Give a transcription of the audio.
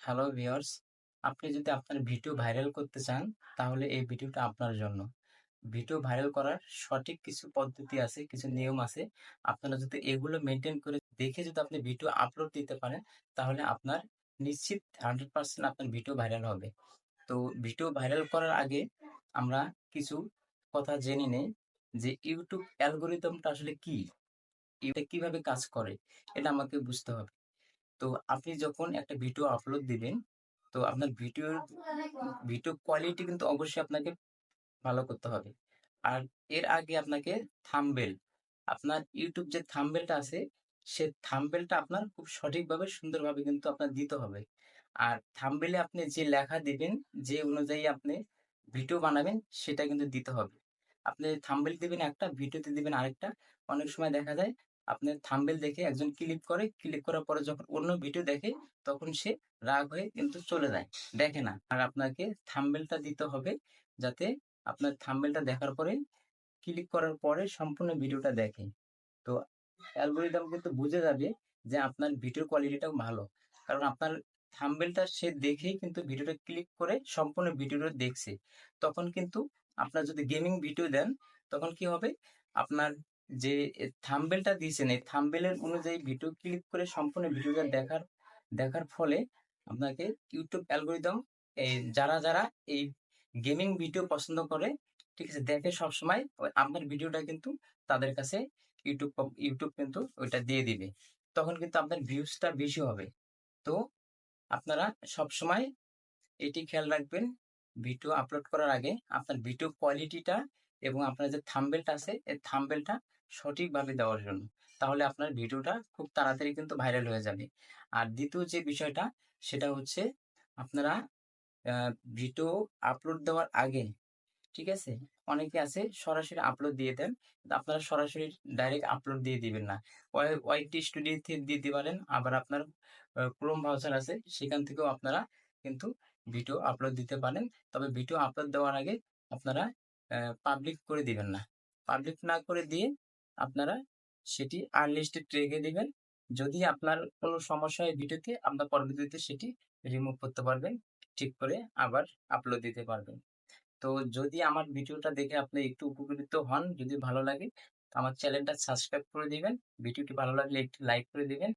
Hello viewers, আপনি যদি আপনার ভিডিও ভাইরাল করতে চান, তাহলে এই ভিডিওটা আপনার জন্য। ভিডিও ভাইরাল করার সঠিক কিছু পদ্ধতি আছে, কিছু নিয়ম আছে। আপনারা যদি এগুলো মেইনটেইন করে দেখে যদি আপনি ভিডিও আপলোড দিতে পারেন, তাহলে আপনার নিশ্চিত 100% আপনার ভিডিও ভাইরাল হবে। তো ভিডিও ভাইরাল করার আগে আমরা কিছু কথা জেনে নেই যে YouTube অ্যালগরিদমটা আসলে কি? এটা কিভাবে কাজ করে? এটা আমাকে বুঝতে হবে। তো আপনি যখন একটা ভিডিও আপলোড দিবেন, তো আপনার ভিডিও কোয়ালিটি কিন্তু অবশ্যই আপনাকে ভালো করতে হবে। আর এর আগে আপনাকে থাম্বনেল, আপনার YouTube যে থাম্বনেলটা আছে, সে থাম্বনেলটা আপনার খুব সঠিকভাবে সুন্দরভাবে কিন্তু আপনার দিতে হবে। আর থাম্বনেলে আপনি যে লেখা দিবেন, যে অনুযায়ী আপনি ভিডিও বানাবেন সেটা কিন্তু দিতে হবে। আপনি থাম্বনেল দিবেন একটা, ভিডিওতে দিবেন আরেকটা। অনেক সময় দেখা যায় আপনার থাম্বনেল দেখে একজন ক্লিক করে, ক্লিক করার পরে যখন অন্য ভিডিও দেখে তখন সে রাগ হয়ে কিন্তু চলে যায়, দেখে না। আর আপনাকে থাম্বনেলটা দিতে হবে যাতে আপনার থাম্বনেলটা দেখার পরে ক্লিক করার পরে সম্পূর্ণ ভিডিওটা দেখে। তো অ্যালগরিদম কিন্তু বুঝে যাবে যে আপনার ভিডিও কোয়ালিটিটাও ভালো। কারণ আপনার থাম্বনেলটা সে দেখেই কিন্তু ভিডিওটা ক্লিক করে সম্পূর্ণ ভিডিওটা দেখছে। তখন কিন্তু আপনার যদি গেমিং ভিডিও দেন, তখন কি হবে? আপনার যে থাম্বনেলটা দিয়েছেন, এই থাম্বনেলের অনুযায়ী ভিডিও ক্লিক করে সম্পূর্ণ ভিডিওটা দেখার ফলে আপনাকে ইউটিউব অ্যালগরিদম যারা এই গেমিং ভিডিও পছন্দ করে, ঠিক আছে? দেখে সবসময় আপনার ভিডিওটা কিন্তু তাদের কাছে ইউটিউব কিন্তু ওইটা দিয়ে দিবে। তখন কিন্তু আপনার ভিউজটা বেশি হবে। তো আপনারা সবসময় এটি খেয়াল রাখবেন, ভিডিও আপলোড করার আগে আপনার ভিডিও কোয়ালিটিটা এবং আপনার যে থাম্বনেলটা আছে, এই থাম্বনেলটা সঠিকভাবে দেওয়ার জন্য। তাহলে আপনার ভিডিওটা খুব তাড়াতাড়ি কিন্তু ভাইরাল হয়ে যাবে। আর দ্বিতীয় যে বিষয়টা, সেটা হচ্ছে আপনারা আ ভিডিও আপলোড দেওয়ার আগে, ঠিক আছে? অনেকে আছে সরাসরি আপলোড দিয়ে দেন। কিন্তু আপনারা সরাসরি ডাইরেক্ট আপলোড দিয়ে দিবেন না। ওয়াইটি স্টুডিও থেকে দিতে পারেন। আবার আপনার ক্রোম ব্রাউজার আছে, সেখান থেকেও আপনারা কিন্তু ভিডিও আপলোড দিতে পারেন। তবে ভিডিও আপলোড দেওয়ার আগে আপনারা পাবলিক করে দিবেন না। পাবলিক না করে দিয়ে আপনারা সেটি আনলিস্টেড রেখে দিবেন। যদি আপনার কোনো সমস্যা হয় ভিডিওতে, আপনার পরবর্তীতে সেটি রিমুভ করতে পারবেন। ঠিক করে আবার আপলোড দিতে পারবেন। তো যদি আমার ভিডিওটা দেখে আপনি একটু উপকৃত হন, যদি ভালো লাগে, তো আমার চ্যানেলটা সাবস্ক্রাইব করে দিবেন। ভিডিওটি ভালো লাগলে একটি লাইক করে দিবেন।